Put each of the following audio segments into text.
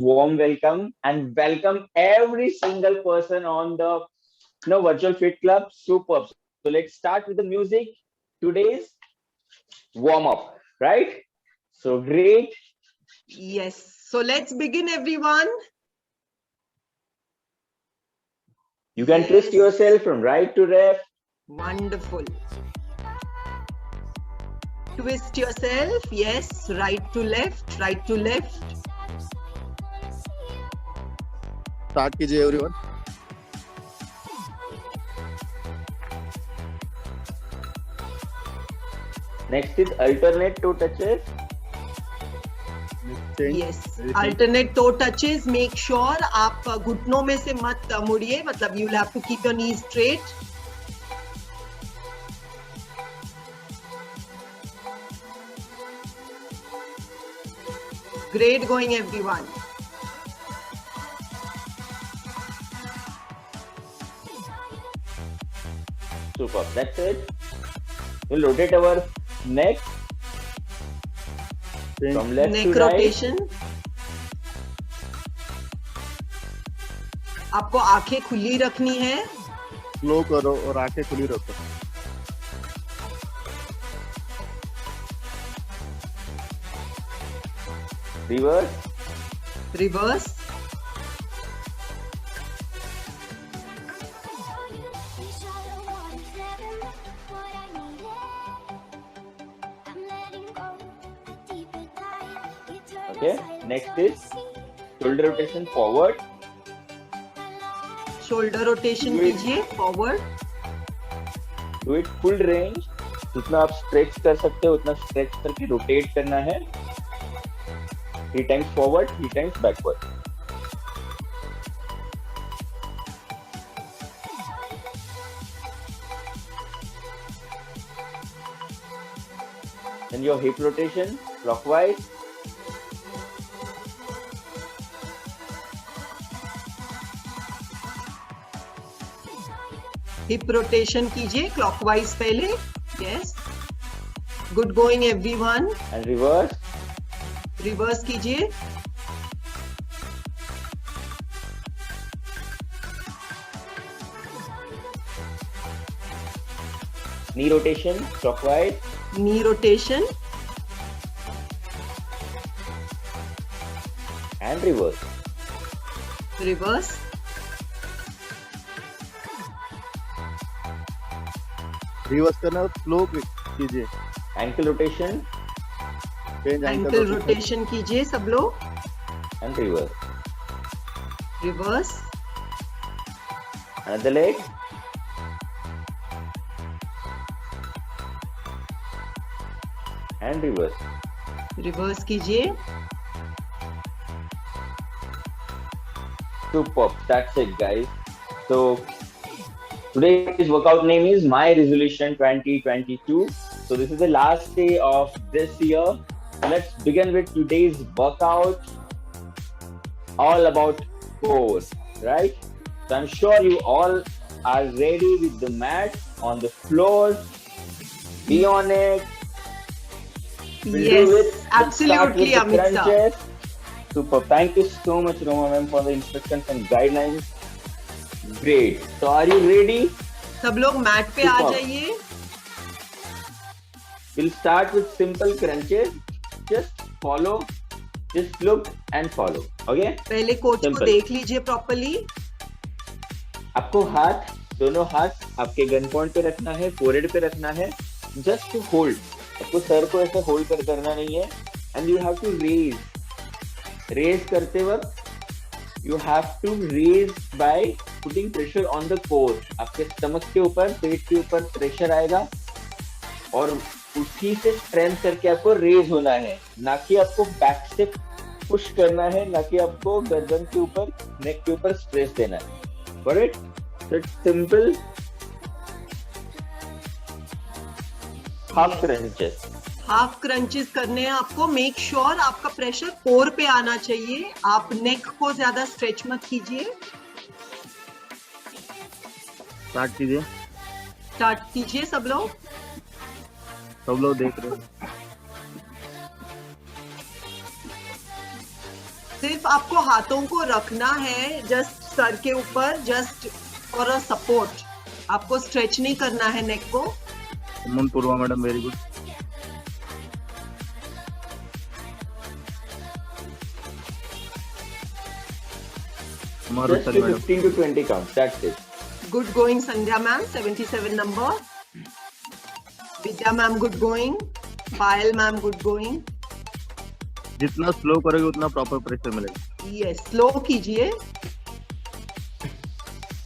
warm welcome and welcome every single person on the virtual fit club. Superb. So let's start with the music. Today's warm up, right? So great. Yes. So let's begin, everyone. You can twist yourself from right to left. Wonderful. Twist yourself. Yes. Right to left. Right to left. Start कीजिए everyone. Next is alternate toe touches. Yes. Alternate toe touches. Make sure आप घुटनों में से मत मुड़िए. मतलब you'll have to keep your knees straight. Great going, everyone. Superb. That's it. We'll rotate our neck from left Neck to right. rotation. आपको आंखें खुली रखनी है. Slow करो और आंखें खुली रखो. Reverse. Reverse. Okay. Next is shoulder rotation forward. Shoulder rotation कीजिए forward. Do it full range. जितना आप स्ट्रेच कर सकते हो उतना स्ट्रेच करके रोटेट करना है. 3 times forward, 3 times backward. Then your hip rotation clockwise. Hip rotation कीजिए clockwise पहले. Yes. Good going, everyone. And reverse. Reverse कीजिए. Knee rotation clockwise. Knee rotation. And reverse. Reverse. Reverse करना और slow कीजिए. Ankle rotation. Change Ankle rotation कीजिए सब लोग. And reverse. Reverse. Another leg. And reverse. Reverse कीजिए. Superb. That's it, guys. So today's workout name is My Resolution 2022. So this is the last day of this year. Let's begin with today's workout. All about core, right? So I'm sure you all are ready with the mat on the floor. Be on it. Yes, absolutely, Amit sir. Super. Thank you so much, Roma ma'am, for the instructions and guidelines. Great. So are you ready? सब लोग mat पे आ जाइए. We'll start with simple crunches. Just follow. Just look and follow. Okay? पहले coach को देख लीजिए properly. आपको दोनों हाथ आपके गन पॉइंट पे रखना है, फोरहेड पे रखना है. Just to hold. आपको सर को ऐसे होल्ड करना नहीं है. And you have to raise. Raise करते वक्त you have to raise by putting pressure on the core. आपके स्टमक के ऊपर, पेट के ऊपर प्रेशर आएगा और उसी से स्ट्रेंथ करके आपको रेज होना है. ना कि आपको बैक से पुश करना है, ना कि आपको गर्दन के ऊपर, नेक के ऊपर स्ट्रेस देना है. Got it? So it's simple. Half crunches. Half crunches करने हैं आपको. मेक श्योर आपका प्रेशर कोर पे आना चाहिए. आप नेक को ज्यादा स्ट्रेच मत कीजिए. स्टार्ट कीजिए. स्टार्ट कीजिए सब लोग. सब लोग देख रहे हैं. सिर्फ आपको हाथों को रखना है जस्ट सर के ऊपर, जस्ट फॉर अ सपोर्ट। आपको स्ट्रेच नहीं करना है नेक को। Suman Purva madam very good. Just to 15 to 20 counts. That's it. Good going, Sandhya ma'am, 77 number. Vidya ma'am, good going. Payal ma'am, good going. जितना स्लो करोगे उतना प्रॉपर प्रेशर मिलेगा। Yes, slow कीजिए।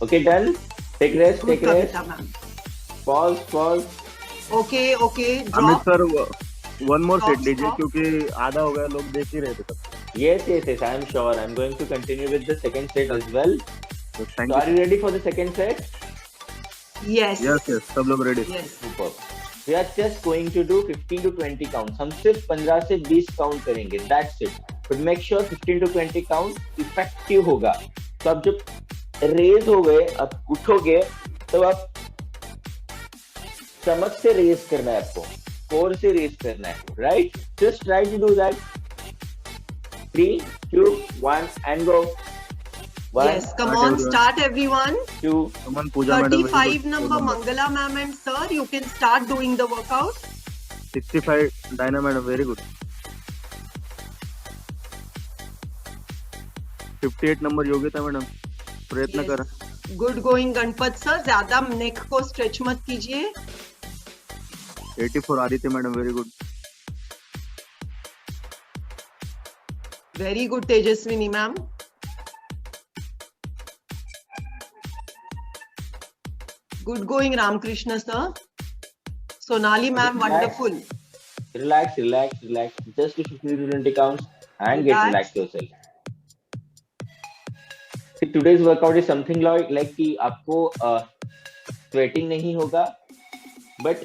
Okay, done. Take rest. Good, Take rest. Kavita ma'am. Pause. Pause. Okay, okay. Amit Drop. Sir one more Stop, set लीजिए stop. क्योंकि आधा हो गया, लोग देख ही रहे थे तब। Yes, yes, yes. I am sure. I'm going to continue with the second set as well. तो So, thank are you. you ready for the second set? Yes. Yes yes, सब लोग ready. Yes. Super. We are just going to do 15 to 20 counts. हम सिर्फ 15 से 20 count करेंगे. That's it. But make sure 15 to 20 count effective होगा. तो अब जब रेज हो गए, अब उठोगे, तो आप स्टमक से रेज करना है आपको, कोर से रेज करना है, right? Just try to do that. 3, 2, 1 and go. 1, Yes. Come Start on, everyone. start everyone. 2, Suman Puja madam 35 number Mangala ma'am and sir, you can start doing the workout. 65 Diana madam very good. 58 number Yogita madam प्रयत्न Yes. करा। Good going, Ganpat sir. ज्यादा neck को stretch मत कीजिए। 84 Aditya madam very good. Very good Tejaswini ma'am. Good going Ramakrishna sir. Sonali ma'am wonderful. relax, relax, relax. Just do 15 to 20 counts and get Relax. relaxed yourself. See, today's workout is something like कि आपको sweating नहीं होगा, but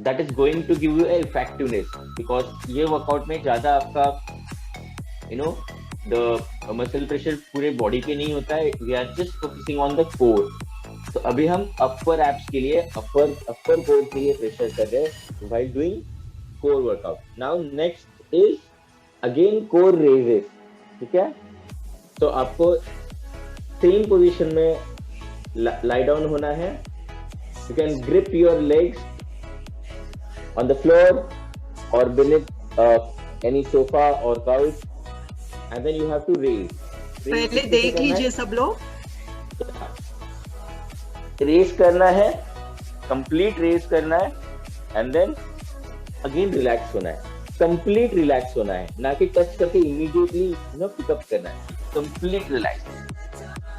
that is going to give you a effectiveness because ये workout में ज़्यादा आपका the muscle pressure पूरे body पे नहीं होता है. We are just focusing on the core. तो अभी हम upper abs के लिए upper core के लिए pressure कर रहे हैं while doing core workout. Now next is again core raises. ठीक है? तो आपको same position में lie down होना है. You can grip your legs on the floor or beneath any sofa or couch, and then you have to raise. पहले देख लीजिए सब लोग। रेस करना है, कंप्लीट रेस करना है, एंड देन अगेन रिलैक्स होना है, कंप्लीट रिलैक्स होना है, ना कि टच करके इमीडिएटली पिकअप करना है. Complete relax,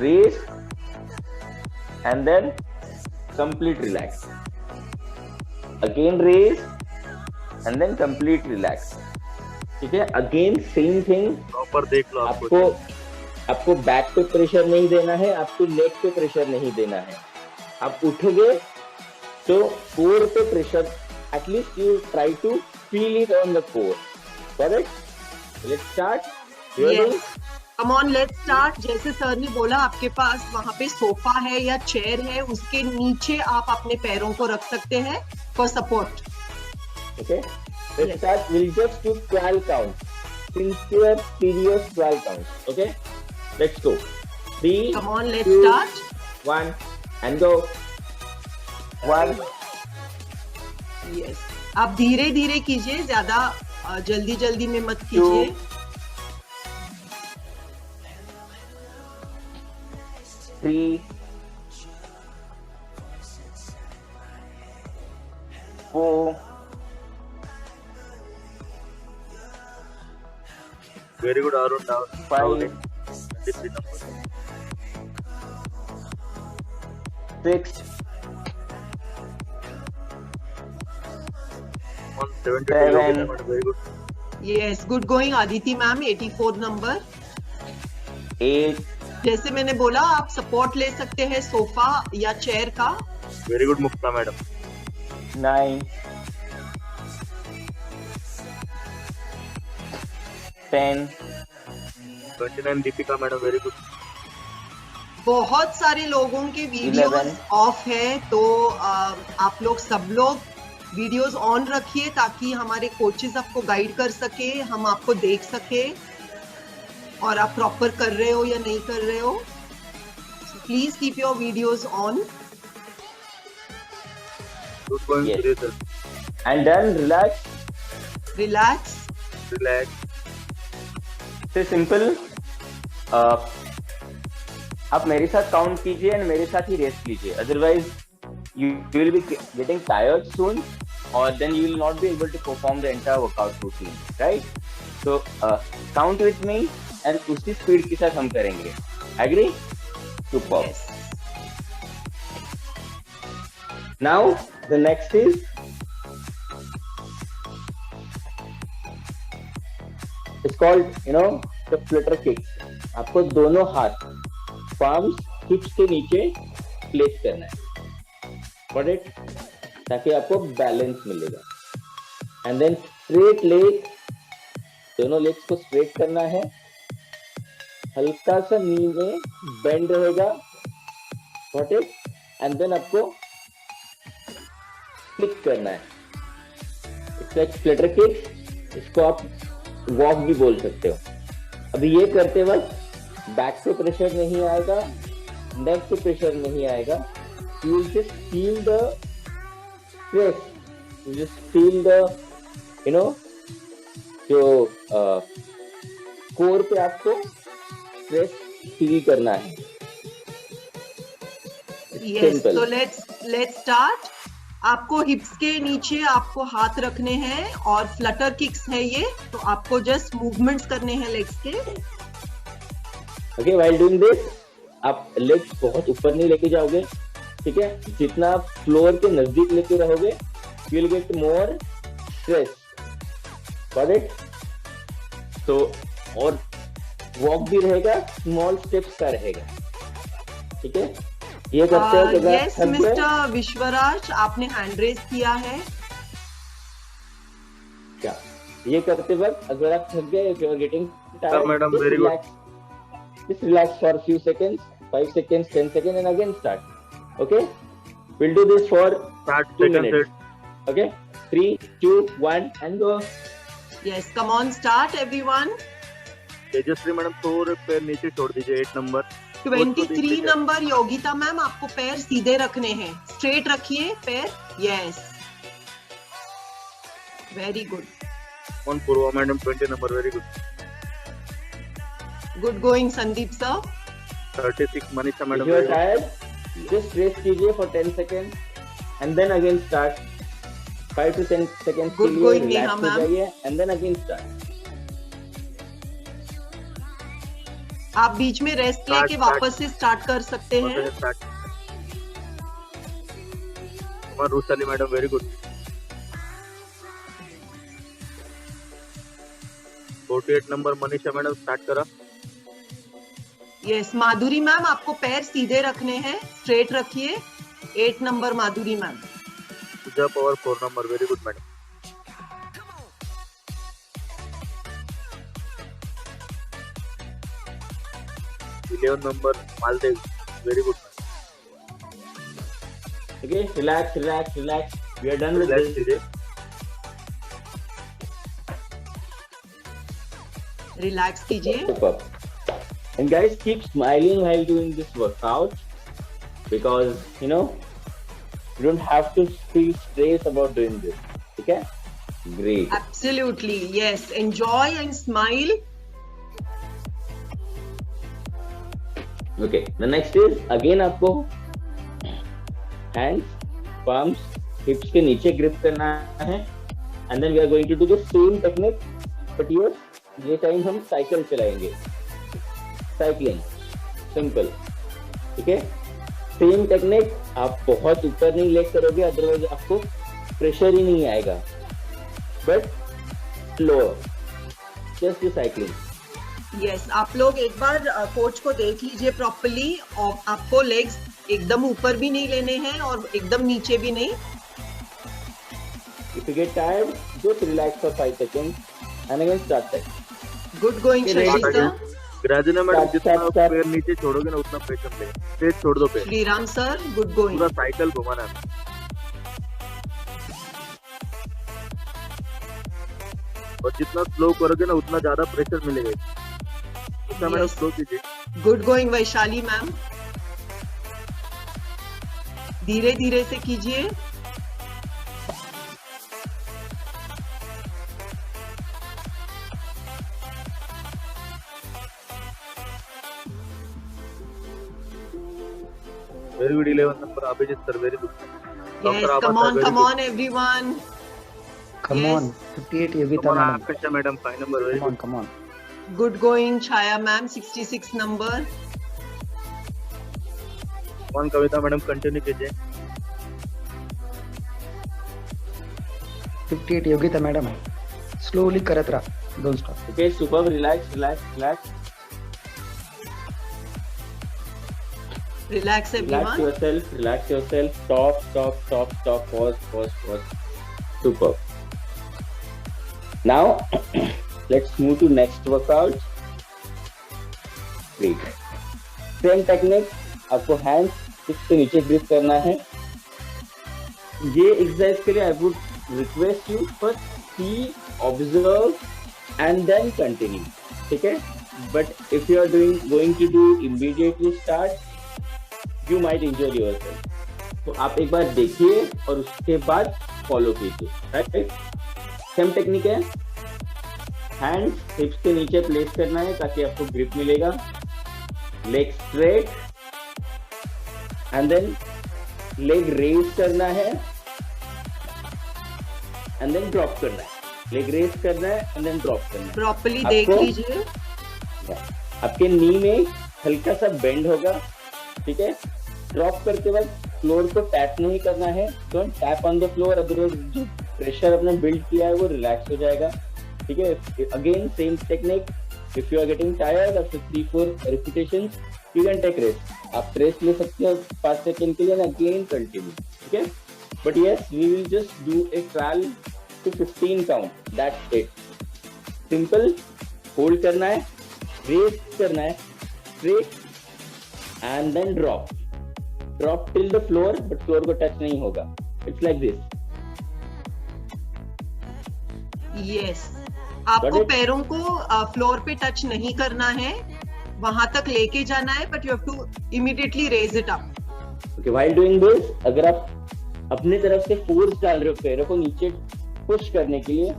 raise and then complete relax, again raise and then complete relax. ठीक है, अगेन सेम थिंग. प्रॉपर देख लो आपको बैक पे प्रेशर नहीं देना है, आपको नेक पे प्रेशर नहीं देना है. आप उठोगे तो कोर पे pressure, at least you try to feel it on the core. Correct? Let's start. Yes. Come on, let's start. जैसे सर ने बोला, आपके पास वहाँ पे सोफा है या चेयर है, उसके नीचे आप अपने पैरों को रख सकते हैं for support. Okay, let's start. We'll just do 12 counts. Sincere, serious 12 counts. Okay, let's go. 3, Come on, let's 2, start. 1 and go. 1, Yes. आप धीरे धीरे कीजिए, ज्यादा जल्दी जल्दी में मत कीजिए. 3, 4, very good Arun down 5, 6, 172 very good. Yes, good going Aditi ma'am, 84 number. 8, जैसे मैंने बोला, आप सपोर्ट ले सकते हैं सोफा या चेयर का. Very good Mukta madam. 9, 10, 29 Deepika madam very good. बहुत सारे लोगों के वीडियोस 11. ऑफ है, तो आप लोग सब लोग वीडियोस ऑन रखिए ताकि हमारे कोचेस आपको गाइड कर सके, हम आपको देख सके. और आप प्रॉपर कर रहे हो या नहीं कर रहे हो. Please keep your videos on. Good going, Yes. breathe. And then relax. Relax. Relax. से सिंपल. आप मेरे साथ काउंट कीजिए एंड मेरे साथ ही रेस्ट लीजिए, otherwise you will be getting tired soon, or then you will not be able to perform the entire workout routine, right? So count with me and उसी speed के साथ हम करेंगे. Agree? Superb. Yes. Now the next is it's called the flutter kicks. आपको दोनों हाथ palms hips के नीचे प्लेस करना है. Got it? ताकि आपको बैलेंस मिलेगा. एंड देन स्ट्रेट लेग, दोनों लेग्स को स्ट्रेट करना है. हल्का सा नी में बेंड रहेगा. Got it? एंड देन आपको क्लिक करना है. इसका एक फ्लटर किक, इसको आप वॉक भी बोल सकते हो. अभी ये करते वक्त बैक पे प्रेशर नहीं आएगा, नेक पे प्रेशर नहीं आएगा. You will just feel the stress. You just feel the, जो कोर पे आपको स्ट्रेस फील करना है. Yes. Simple. So let's start. आपको हिप्स के नीचे आपको हाथ रखने हैं और फ्लटर किक्स है ये, तो आपको जस्ट मूवमेंट्स करने हैं लेग्स के. Okay, while doing this, आप लेग्स बहुत ऊपर नहीं लेके जाओगे, ठीक है? जितना आप फ्लोर के नजदीक लेके रहोगे, you will get more stress. Got it? तो और वॉक भी रहेगा, स्मॉल स्टेप्स का रहेगा, ठीक है? ये करते हो तो यस मिस्टर विश्वराज, आपने हैंड रेज किया है. क्या ये करते वक्त अगर आप थक गए, if you are getting tired, madam, just very relax. Just relax for a few seconds, 5 seconds, 10 seconds, and again start. Okay? We'll do this for Start 2 second minutes. set. Okay? 3, 2, 1, and go. Yes, come on, start everyone. Tejashwi madam थोड़े पैर नीचे छोड़ दीजिए. 8 number. 23 number Yogita ma'am, आपको पैर सीधे रखने हैं. स्ट्रेट रखिए पैर. Yes, very good. On Purva madam 20 number. Very good. Good going Sandeep sir. 36 Manisha If madam. you are tired, just rest कीजिए for 10 seconds, and then again start. 5 to 10 seconds के Good लिए going, relax नेहा हो ma'am. जाइए, and then again start. आप बीच में rest Start, लेके वापस से स्टार्ट कर सकते हैं. Start. Kumar Rusali madam. Very good. 48 number Manisha madam. Start करा. यस, माधुरी मैम, आपको पैर सीधे रखने हैं. स्ट्रेट रखिए. 8 नंबर माधुरी मैम. पूजा पवार 4 नंबर. Very good madam. 11 number Maldev. Very good. Okay? Relax, relax, relax. We are done with relax this. कीजिए. रिलैक्स कीजिए. Superb. And guys, keep smiling while doing this workout, because you don't have to feel stress about doing this. Okay? Great. Absolutely, yes. Enjoy and smile. Okay. The next is again आपको hands, palms, hips के नीचे grip करना है, and then we are going to do the same technique, but here ये time हम cycle चलाएंगे. Cycling simple, ठीक है? Same technique. आप बहुत ऊपर नहीं लेग करोगे, अदरवाइज आपको प्रेशर ही नहीं आएगा, but lower, just cycling. Yes, आप लोग एक बार कोच को देख लीजिए प्रॉपर्ली, और आपको लेग्स एकदम ऊपर भी नहीं लेने हैं और एकदम नीचे भी नहीं. If you get tired, just relax for 5 seconds and again start that. Good going Okay, Shashi ready? Sir. Graduate madam. Start, जितना start, start. पैर नीचे छोड़ोगे ना उतना प्रेशर ले. स्ट्रेट छोड़ दो पैर. Shriram sir, good going. पूरा साइकिल घुमाना है. और जितना स्लो करोगे ना उतना ज्यादा प्रेशर मिलेगा. दूसरा मैडम Yes. स्लो कीजिए. Good going Vaishali ma'am. धीरे धीरे से कीजिए. Very good 11 number Abhijeet sir, very good. Yes, come on everyone. Come Yes. on, 58 Yogita Come on, madam. Akasha madam, 5 number, very good. Come on. Good going Chaya ma'am, 66 number. Come on, Kavita madam, continue कीजिए. 58 Yogita madam. Slowly करत रहा. Don't stop. Okay, superb. Relax. Relax everyone. Relax yourself. Stop. Pause. Superb. Now, let's move to next workout. Great. Same technique. आपको hands hip से नीचे grip करना है. ये exercise के लिए I would request you first see, observe, and then continue. ठीक है? But if you are going to do immediately start, you might injure yourself. तो आप एक बार देखिए और उसके बाद फॉलो कीजिए. राइट? सेम टेक्निक है. हैंड्स हिप्स के नीचे प्लेस करना है ताकि आपको ग्रिप मिलेगा. Leg straight and then leg raise करना है एंड देन ड्रॉप करना है. लेग रेज करना है एंड देन ड्रॉप करना है. Properly देख आपको- लीजिए. आपके नी में हल्का सा बेंड होगा. ठीक है? ड्रॉप करते वक्त फ्लोर को टैप नहीं करना है. Don't tap on the floor, otherwise जो प्रेशर अपने बिल्ड किया है वो रिलैक्स हो जाएगा. ठीक है? Again same technique. If you are getting tired after 3-4 repetitions, you can take rest. आप रेस्ट ले सकते हो 5 सेकंड के लिए एंड अगेन कंटिन्यू. ठीक है? But yes, we will just do a trial to 15 count. That's it. Simple. Hold करना है, रेज करना है, straight and then drop till the floor, but floor को touch नहीं होगा. It's like this. Yes. Got आपको it? पैरों को फ्लोर पे टच नहीं करना है. वहां तक लेके जाना है, but you have to immediately raise it up. Okay, while doing this, अगर आप अपने तरफ से फोर्स डाल रहे हो पैरों को नीचे पुश करने के लिए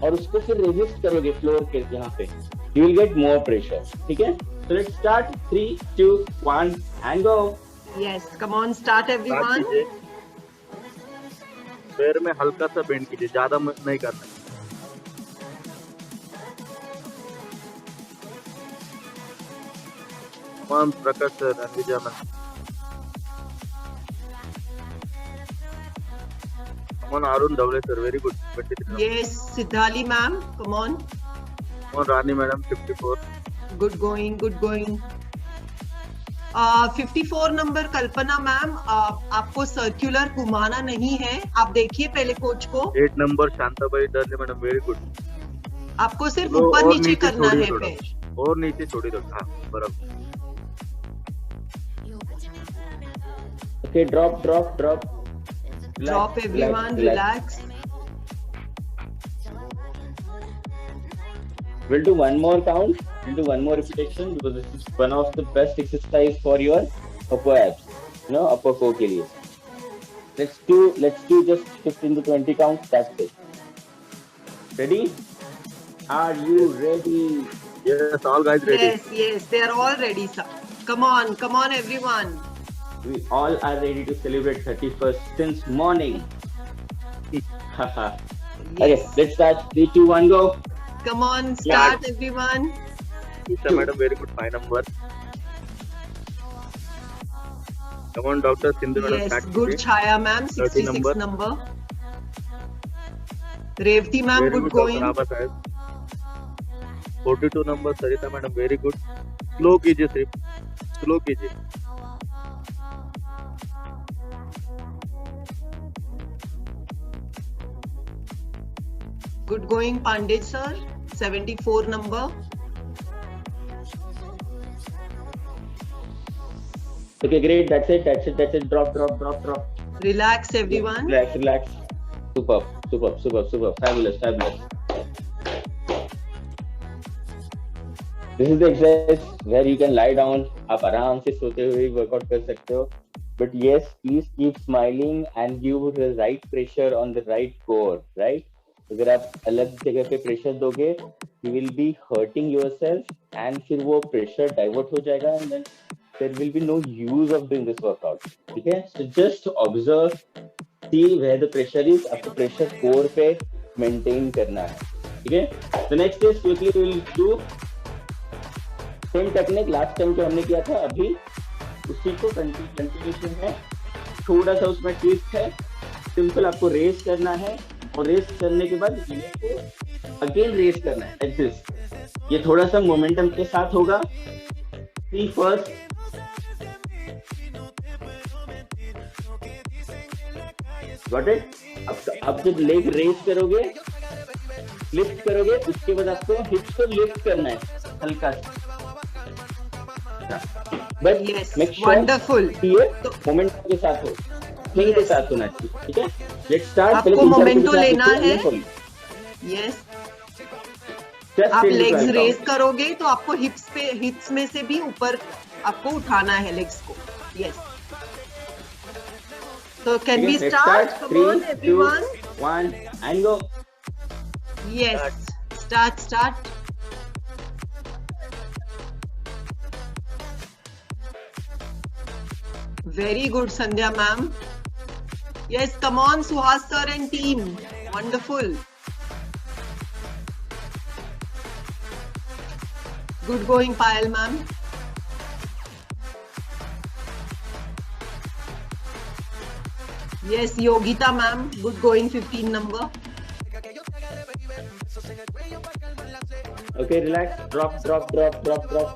और उसको फिर रेजिस्ट करोगे फ्लोर के यहाँ पे, you will get more pressure. ठीक है? So let's start. 3, 2, 1 and go. Yes, come on, start start everyone. कीजिए. पैर में हल्का सा बेंड कीजिए, ज्यादा नहीं करना. Come on, Prakash sir and Vijay ma'am. Come on, Arun Dhavle sir, very good. 23. Yes, Siddhali ma'am, come on. Come on, Rani madam, 54. Good going. 54 number Kalpana ma'am, आपको सर्कुलर घुमाना नहीं है. आप देखिए पहले कोच को. 8 number शांताबाई डरले madam, very good. आपको सिर्फ लो, ऊपर और नीचे नीचे करना छोड़िए है थोड़ा. पैर. और नीचे छोड़ी दो. हाँ, बराबर. Okay, drop. Drop everyone, relax. We'll do one more count. We'll do one more repetition because this is one of the best exercise for your upper abs. Upper core के लिए. Let's do just 15 to 20 counts. That's it. Ready? Are you ready? Yes, all guys ready. Yes, they are all ready, sir. Come on, everyone. We all are ready to celebrate 31st since morning. Okay, Yes. let's start. 3, 2, 1, go. Come on, start everyone. Isha madam, very good. 5 number. Come on, Dr. Sindhu madam, Yes, start good कीजिए. Chaya ma'am, 30 66 number. number. Revati ma'am, Very good good, going. Dr. Abha sahib. 42 number, Sarita madam, very good. Slow कीजिए सिर्फ. Slow कीजिए. Good going, Pandey sir. 74 number. Okay, great. That's it. Drop. Relax everyone. Relax. Superb. Fabulous. This is the exercise where you can lie down. आप आराम से सोते हुए workout कर सकते हो. But yes, please keep smiling and give the right pressure on the right core, right? अगर आप अलग जगह पे प्रेशर दोगे, you will be hurting yourself and फिर वो प्रेशर डाइवर्ट हो जाएगा and then there will be no use of doing this workout. ठीक है? So just observe, see where the pressure is. आपको प्रेशर कोर पे मेंटेन करना है. ठीक है? The next is quickly we will do same technique last time जो हमने किया था, अभी उसी को कंटिन्यूशन है. थोड़ा सा उसमें ट्विस्ट है. सिंपल आपको रेस करना है और रेस करने के बाद अगेन रेस करना है लाइक दिस. ये थोड़ा सा मोमेंटम के साथ होगा. सी फर्स्ट, गॉट इट. आप जब लेग रेस करोगे, लिफ्ट करोगे, उसके बाद आपको हिप्स को लिफ्ट करना है हल्का सा. But Yes, make sure wonderful. ये मोमेंट के साथ हो, स्विंग के साथ होना चाहिए. ठीक है, लेट्स स्टार्ट. आपको मोमेंटो लेना है. यस, आप लेग्स रेस करोगे तो आपको हिप्स में से भी ऊपर आपको उठाना है लेग्स को. यस, तो can we start? Come on everyone. 1 and go. Yes, start. Very good, Sandhya ma'am. Yes, come on, Suhas sir and team. Wonderful. Good going, Payal ma'am. Yes, Yogita ma'am. Good going, 15 number. Okay, relax. Drop.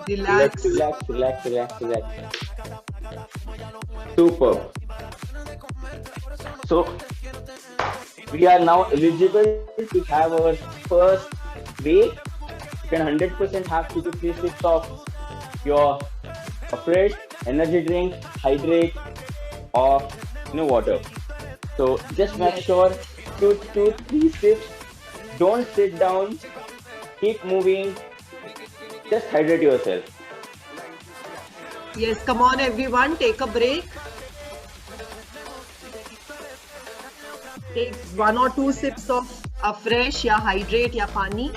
Relax. Super. So we are now eligible to have our first break. You can 100% have 2 to 3 sips of your fresh energy drink, hydrate, or water. So just make sure 2 to 3 sips. Don't sit down. Keep moving. Just hydrate yourself. Yes, come on everyone, take a break. Take 1 or 2 sips of a fresh या hydrate या पानी.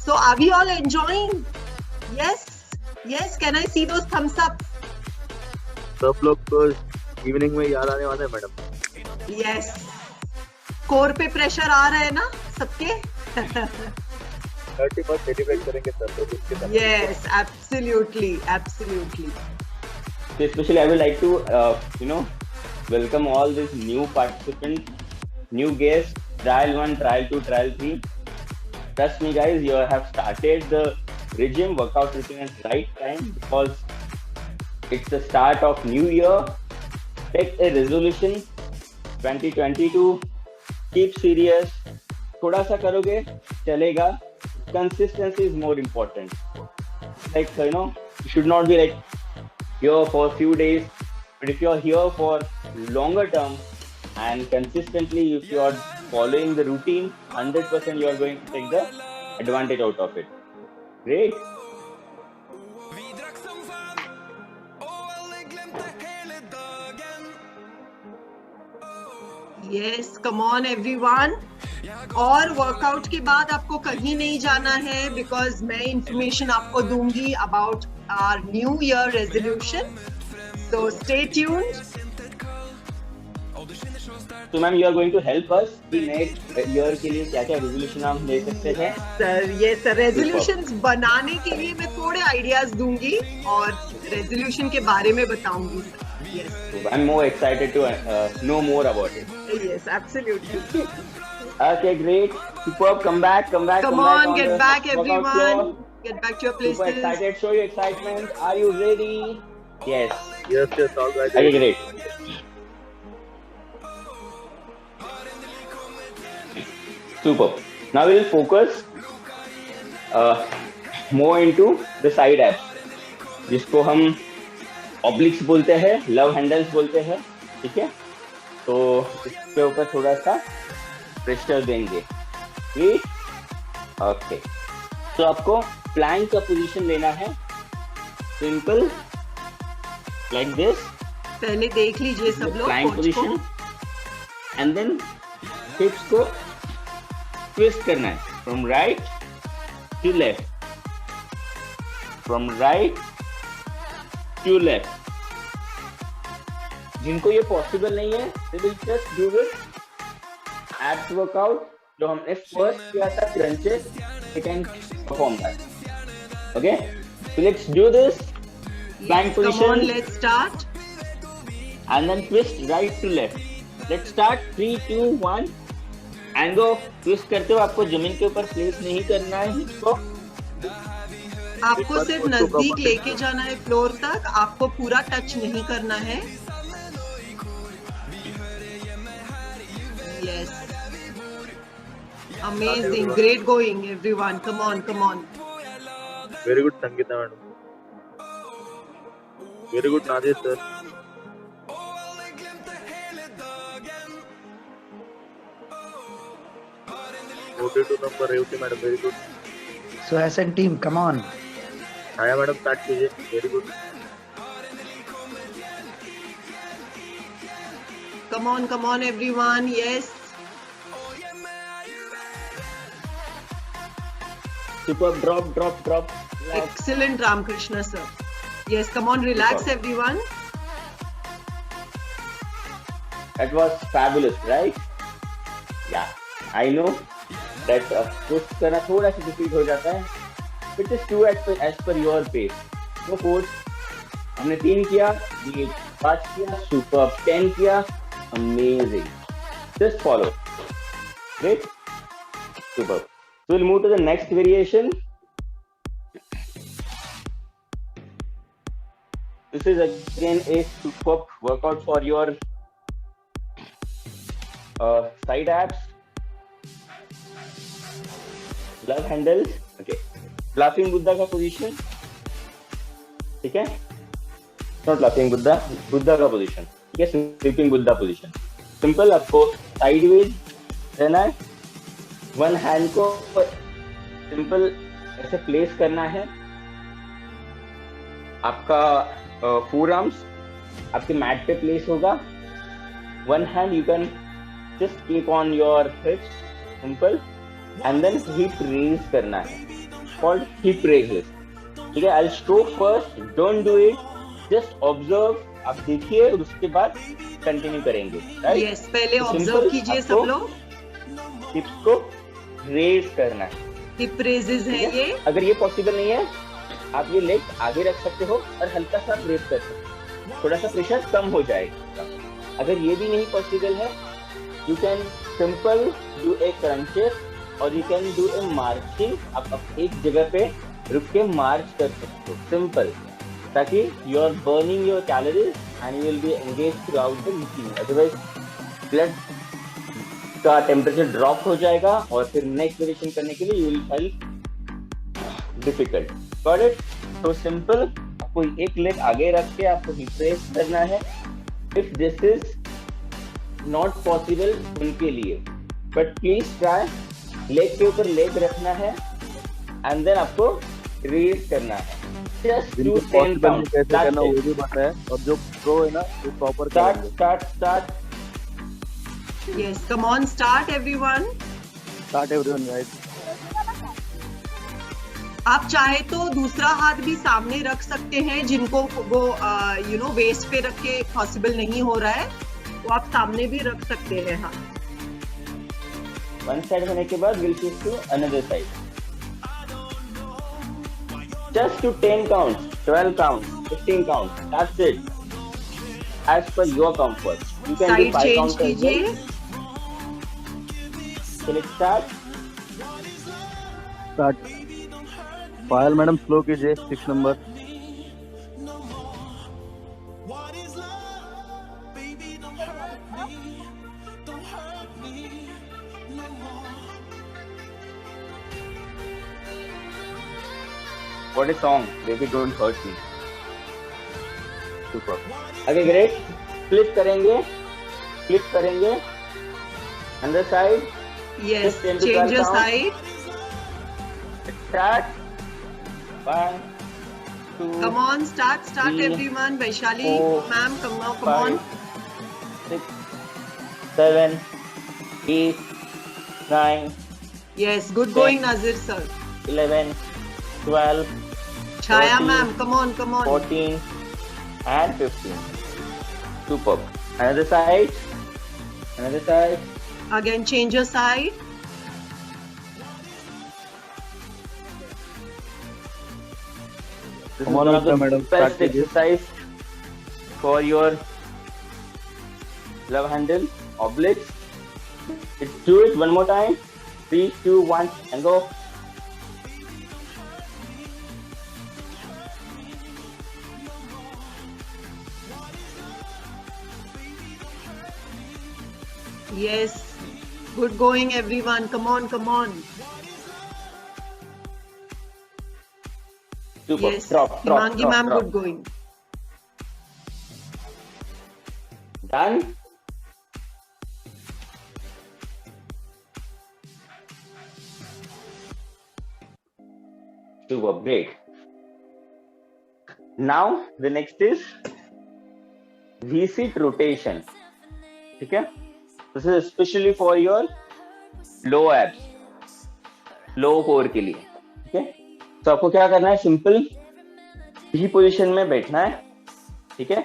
So are we all enjoying? Yes, can I see those thumbs up? सब लोग तो evening में याद आने वाले हैं मैडम. Yes. कोर पे प्रेशर आ रहा है ना सबके? 30 सेलिब्रेट करेंगे सर. तो उसके साथ Yes, absolutely. So especially I would like to welcome all these new participants, new guests, trial 1, trial 2, trial 3. Trust me guys, you have started the regime workout routine at the right time because it's the start of new year. Take a resolution 2022. Keep serious. थोड़ा सा करोगे चलेगा. Consistency is more important. Like you should not be like here for a few days, but if you are here for longer term and consistently, if you are following the routine, 100% you are going to take the advantage out of it. Great. Yes, come on everyone. और workout के बाद आपको कहीं नहीं जाना है because मैं information आपको दूंगी about our new year resolution. So stay tuned. So ma'am, you are going to help us कि next year के लिए क्या-क्या resolution हम ले सकते हैं? सर ये सर रेजोल्यूशंस बनाने के लिए मैं थोड़े आइडियाज दूंगी और रेजोल्यूशन के बारे में बताऊंगी. Yes. So I'm more excited to know more about it. Yes, absolutely. Okay, great. Superb. Come back. Come on, get back everyone. Get back to your places. Super excited. Show your excitement. Are you ready? Yes. Yes, all right. Okay, great. Super. Now we'll focus more into the side abs, जिसको हम obliques बोलते हैं, love handles बोलते हैं. ठीक है? तो इसके ऊपर थोड़ा सा प्रेशर देंगे. ठीक? ओके. तो आपको प्लैंक का पोजीशन लेना है, सिंपल लाइक दिस, पहले देख लीजिए सब लोग प्लैंक कोच पोजीशन, को। एंड देन हिप्स को ट्विस्ट करना है from right to left, from right to left. जिनको ये पॉसिबल नहीं है, they will just do it abs workout जो हमने फर्स्ट किया था crunches, they can perform that. Okay, so let's do this plank Come on, position let's start. and then twist right to left. Let's start 3 2 1 and go. twist करते हो आपको जमीन के ऊपर प्लेस नहीं करना है हिप्स को, आपको सिर्फ नजदीक लेके जाना है फ्लोर तक, आपको पूरा टच नहीं करना है। Yes. Amazing. Great going, everyone. Come on, come on. Very good, Sangeeta madam. Very good, Nadesh sir. (42) number Revati madam, very good. Suhasan team, come on. Chaya madam, start कीजिए. Very good. Come on, everyone. Yes. super, drop drop drop, relax. Excellent, Ramkrishna sir. Yes, come on, relax, Super. everyone. That was fabulous, right? Yeah, I know that twist करना थोड़ा सा difficult हो जाता है, but just do as per your pace. No force. हमने 3 किया, ये 5 किया, super, 10 किया, amazing. Just follow. Great, super. So we'll move to the next variation. This is again a superb workout for your side abs, love handles. Okay, laughing Buddha का position, ठीक है? Not laughing Buddha, Buddha का position, ठीक है? Sleeping Buddha position. Simple, आपको sideways रहना है, one hand को सिंपल ऐसे प्लेस करना है, आपका फोर आर्म्स आपके मैट पे प्लेस होगा, one hand you can just keep on your hips, simple, and then hip raise करना है, कॉल्ड हिप रेजेस, ठीक है? I show first, don't do it, just observe, आप देखिए और उसके बाद कंटिन्यू करेंगे, राइट? Yes, पहले ऑब्जर्व कीजिए सब लोग। हिप्स को रेज करना है, हिप रेजेस है ये। अगर ये पॉसिबल नहीं है, आप ये लेग आगे रख सकते हो और हल्का सा प्रेस कर सकते हो, थोड़ा सा प्रेशर कम हो जाएगा। अगर ये भी नहीं पॉसिबल है, you can simple do a crunches और you can do a marching. आप एक जगह पे रुक के मार्च कर सकते हो, सिंपल, ताकि you are burning your calories and you will be engage throughout the meeting. Otherwise blood का टेम्परेचर ड्रॉप हो जाएगा और फिर नेक्स्ट वेरिएशन करने के लिए you will find difficult. Got it? तो सिंपल, आपको एक लेग आगे रख के आपको रिप्रेस करना है। If this is not possible उनके लिए, बट प्लीज ट्राई, लेग के ऊपर लेग रखना है एंड देन आपको रेज करना है। जस्ट डू 10 काउंट, कैसे करना वो भी बताया, और जो प्रो है ना वो proper start. Yes, come on, start everyone. Start everyone guys. आप चाहे तो दूसरा हाथ भी सामने रख सकते हैं, जिनको वो वेस्ट पे रख के पॉसिबल नहीं हो रहा है, तो आप सामने भी रख सकते हैं। हाँ, वन साइड होने के बाद will shift to another side. Just to 10 count, 12 count, 15 count, that's it, as per your comfort. You can do side 5 change count कीजिए। So let's start. Start. Payal madam slow कीजिए, 6 number. What a song, Baby Don't Hurt Me. Super. Okay, great. Flip करेंगे, अंदर side. Yes, Just 10 to change 12 your count. side. Start. 1, 2, Come on, start 3, everyone. Vaishali, 4, ma'am, come on. 5, 6, 7, 8, 9, Yes, good 10, going, Nazir sir. 11, 12, Chaya 13, ma'am, come on. 14, and 15. Superb. Another side. Again, change your side. This Come is on, one of the Mitra, madam. best Start with this. exercise for your love handle obliques. Let's do it one more time. 3, 2, 1, and go. Yes, good going, everyone. Come on. Super. Yes, Drop. Himangi ma'am, good going. Done. Super. Great. Now the next is V-sit rotation. ठीक है? This is especially for your low abs, low core के लिए. ठीक है? तो आपको क्या करना है? सिंपल ही पोजीशन में बैठना है. ठीक है?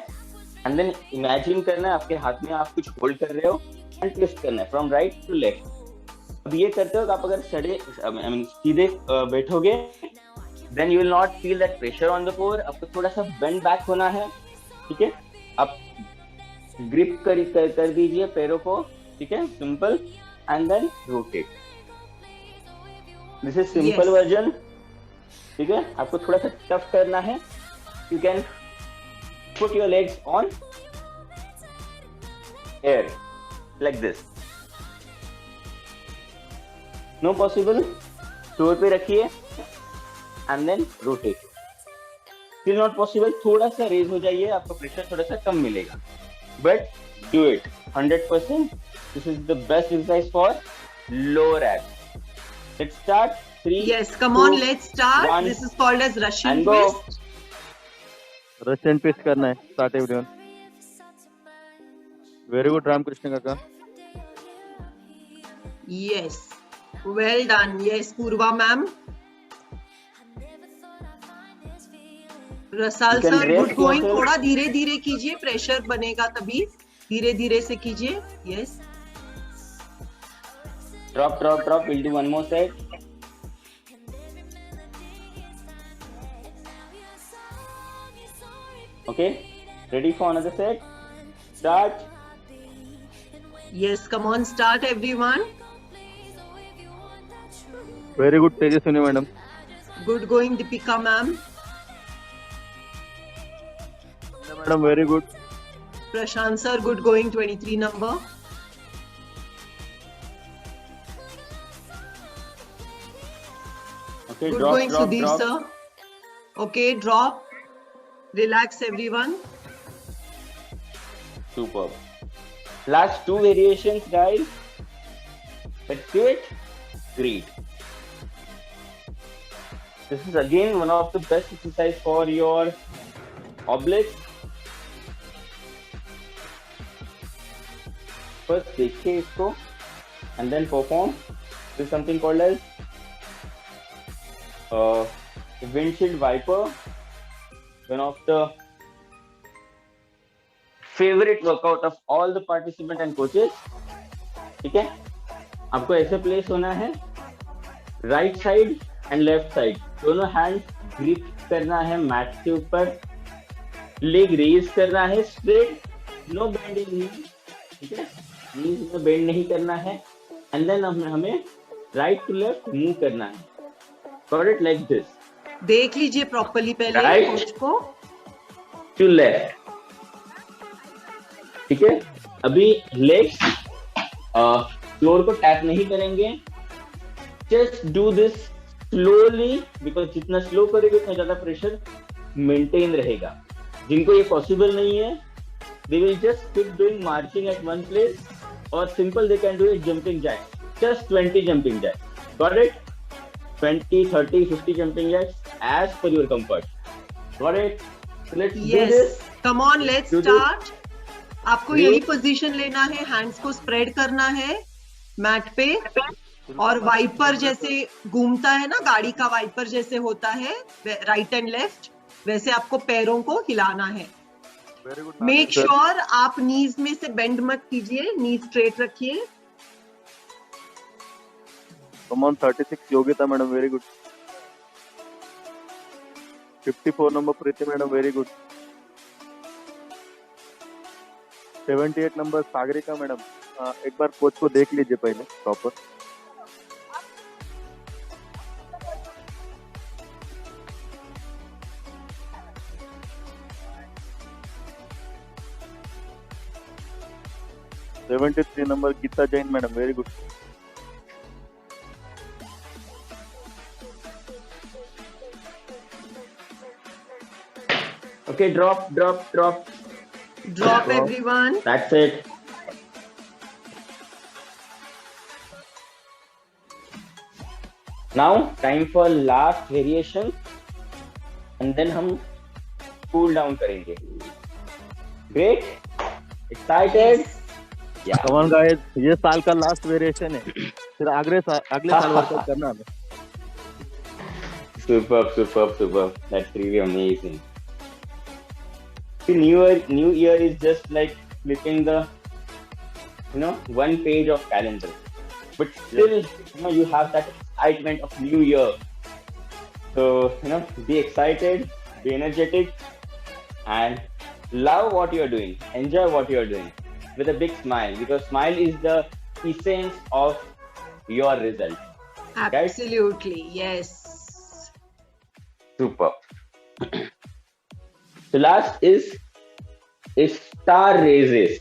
एंड देन इमेजिन करना है आपके हाथ में आप कुछ होल्ड कर रहे हो एंड ट्विस्ट करना है फ्रॉम राइट टू लेफ्ट. अब ये करते हो आप अगर सीधे बैठोगे then you will not feel that pressure on the core. आपको थोड़ा सा बेंड बैक होना है. ठीक है? आप ग्रिप कर दीजिए पैरों को. ठीक है? Simple and then rotate. This is simple version. ठीक है? आपको थोड़ा सा टफ करना है. You can put your legs on air like this. No possible. Floor पे रखिए and then rotate. Still not possible. थोड़ा सा रेज हो जाइए. आपका प्रेशर थोड़ा सा कम मिलेगा. But do it 100%. This is the best exercise for lower abs. Let's start. 3. Yes, come on, let's start. 1, This is called as Russian and go. twist. Russian twist करना है. Start everyone. Very good Ramakrishna काका. Yes, well done. Yes, Purva ma'am. रसाल You can sir, rest good going. yourself. थोड़ा धीरे धीरे कीजिए, pressure बनेगा तभी. धीरे धीरे से कीजिए. Yes. Drop. We'll do one more set. Okay, ready for another set? Start. Yes, come on, start everyone. Very good Tejaswini madam. Good going, Deepika ma'am. Madam very good. Prashant sir, good going, 23 number. Okay, Good drop. going, Sudhir sir. Okay, drop. Relax everyone. Superb. Last 2 variations, guys. Let's do it. Great. This is again one of the best exercise for your obliques. First देखिए इसको and then perform. This is something called as windshield wiper. One of the favorite workout of all the participants and coaches. ठीक है? आपको ऐसे place होना है. Right side and left side दोनों hand grip करना है मैट के ऊपर. लेग रेज करना है स्ट्रेट. नो बेंडिंग नी. ठीक है? नीज में बेंड नहीं करना है. एंड देन हमें राइट टू लेफ्ट मूव करना है. Got it? Like this. देख लीजिए प्रॉपर्ली पहले Right. कोच को. To left. ठीक है? अभी लेग्स फ्लोर को टैप नहीं करेंगे. Just do this slowly because जितना स्लो करेंगे उतना ज्यादा प्रेशर मेंटेन रहेगा. जिनको ये पॉसिबल नहीं है they will just keep doing marching at one place or simple they can do it jumping jack. Just 20 jumping jack. Got it? 20, 30, 50 jumping jacks as per your comfort. Got it? So let's do Yes. this. Come on, let's Do this. start. आपको Great. यही position लेना है, hands को spread करना है mat पे, और wiper जैसे घूमता है ना, गाड़ी का वाइपर जैसे होता है राइट एंड लेफ्ट, वैसे आपको पैरों को हिलाना है. Very good. मेक श्योर आप नीज में से बेंड मत कीजिए, नीज स्ट्रेट रखिए. Come on, 36 Yogita madam, very good. 54 number Preeti madam, very good. 78 number Sagarika madam, एक बार कोच को देख लीजिए पहले proper. (73) number Geeta Jain madam, very good. Okay, drop. Drop everyone. That's it. Now time for last variation, and then हम cool down करेंगे. Great. Excited? Yeah. Come on guys, ये साल का लास्ट वेरिएशन है, फिर अगले साल वर्कआउट करना है. Superb. That's really amazing. The new year is just like flipping the, one page of calendar. But still, you have that excitement of new year. So, be excited, be energetic, and love what you're doing. Enjoy what you're doing with a big smile, because smile is the essence of your result. Absolutely, yes. Super. So last is star raises.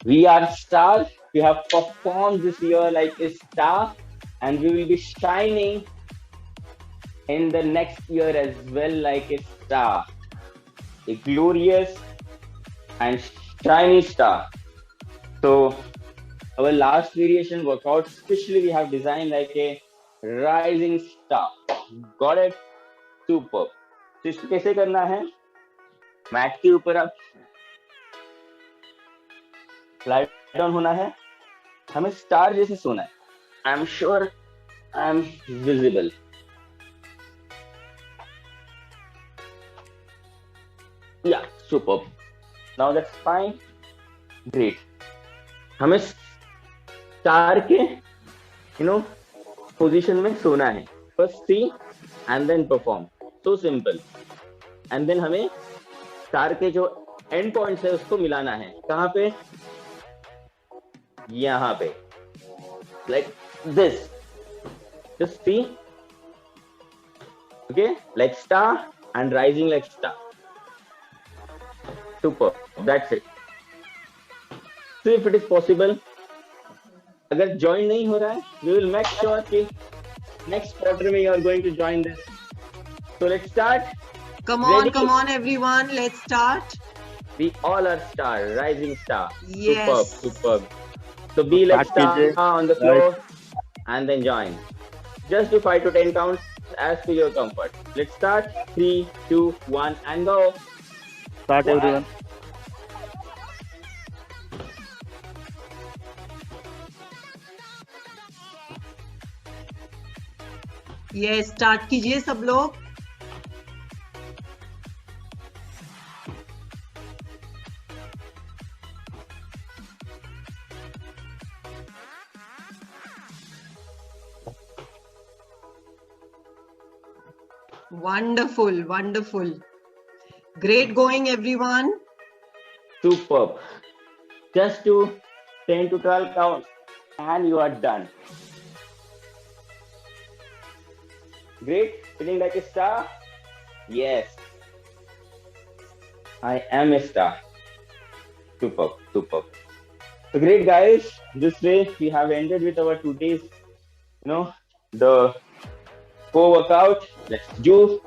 We are stars. We have performed this year like a star, and we will be shining in the next year as well like a star, a glorious and shiny star. So our last variation workout, especially we have designed like a rising star. Got it? Superb. तो इसको कैसे करना है? Mat के ऊपर आप light down होना है, हमें स्टार जैसे सोना है. I am sure I am visible. Yeah superb. Now that's fine. Great. हमें स्टार के पोजीशन में सोना है. First see and then perform. So simple. And then हमें स्टार के जो एंड पॉइंट्स है उसको मिलाना है. कहाँ पे? यहाँ पे. Like this. Just see. Okay, like star and rising like star. Super. That's it. So if it is possible, अगर ज्वाइन नहीं हो रहा है, we will make sure कि next quarter में you are going to join this. So let's start. Come on everyone, let's start. We all are star, rising star. Yes. Superb. So be like Start star कीजिए. on the floor and then join. Just do 5 to 10 counts as per your comfort. Let's start. 3, 2, 1 and go. Start everyone. Yes, start कीजिए सब लोग. Wonderful. Great going everyone. Superb. Just do 10 to 12 counts and you are done. Great. Feeling like a star? Yes. I am a star. Superb. So great guys. This way we have ended with our 2 days, the core workout. Let's do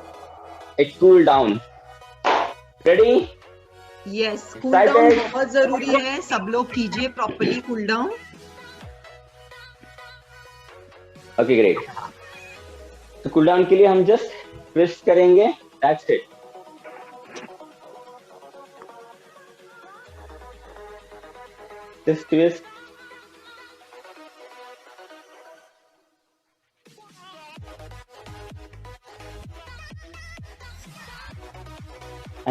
a cool down. Ready? Yes, cool Excited? down बहुत जरूरी है. सब लोग कीजिए properly cool down. Okay, great. तो cool down के लिए हम जस्ट ट्विस्ट करेंगे, that's it. Just twist.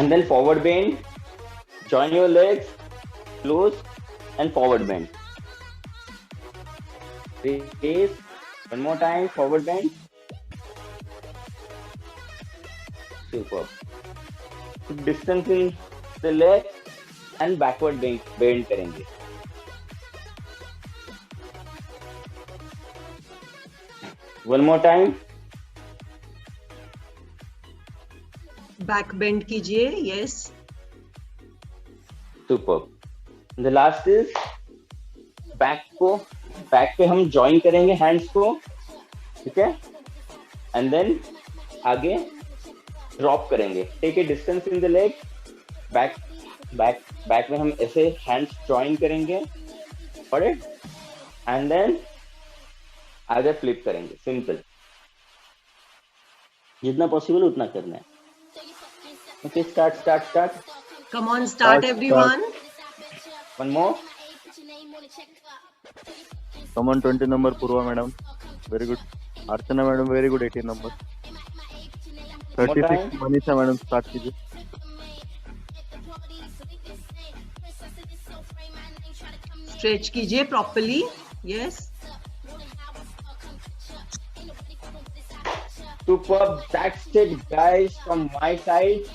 And then forward bend. Join your legs, close, and forward bend. Raise. One more time, forward bend. Superb. Distance in the leg and backward bend करेंगे. One more time. Back bend कीजिए. Yes. Superb. The last is back पे हम join करेंगे hands को, ठीक है, and then आगे drop करेंगे. Take a distance in the leg. Back में हम ऐसे हैंड्स ज्वाइन करेंगे, और एंड देन आगे फ्लिप करेंगे. सिंपल. जितना पॉसिबल उतना करना है. Okay, start. Come on, start everyone. One more. Come on, 20 number Purva madam. Very good. Archana madam, very good. 18 number. 36 Manisha madam, start कीजिए. Stretch कीजिए properly. Yes. Superb. That's it, guys, from my side.